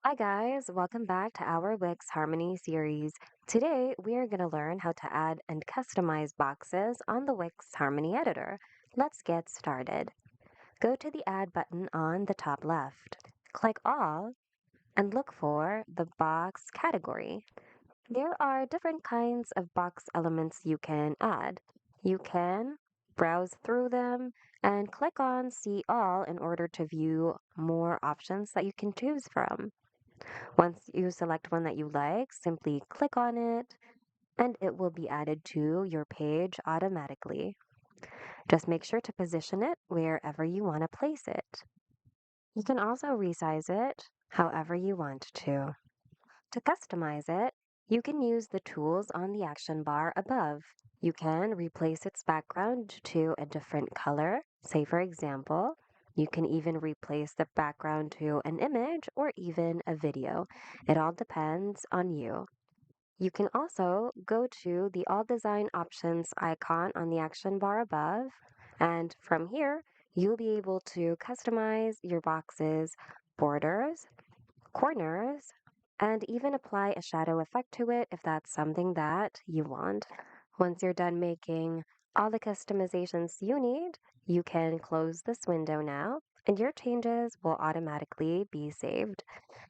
Hi guys, welcome back to our Wix Harmony series. Today we are going to learn how to add and customize boxes on the Wix Harmony Editor. Let's get started. Go to the Add button on the top left. Click All and look for the box category. There are different kinds of box elements you can add. You can browse through them and click on See All in order to view more options that you can choose from. Once you select one that you like, simply click on it and it will be added to your page automatically. Just make sure to position it wherever you want to place it. You can also resize it however you want to. To customize it, you can use the tools on the action bar above. You can replace its background to a different color. Say, for example, you can even replace the background to an image or even a video. It all depends on you. You can also go to the All Design Options icon on the action bar above, and from here, you'll be able to customize your box's borders, corners, and even apply a shadow effect to it if that's something that you want. Once you're done making all the customizations you need, you can close this window now, and your changes will automatically be saved.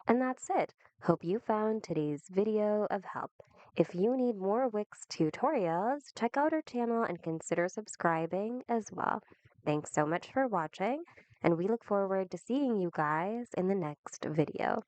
And that's it. Hope you found today's video of help. If you need more Wix tutorials, check out our channel and consider subscribing as well. Thanks so much for watching, and we look forward to seeing you guys in the next video.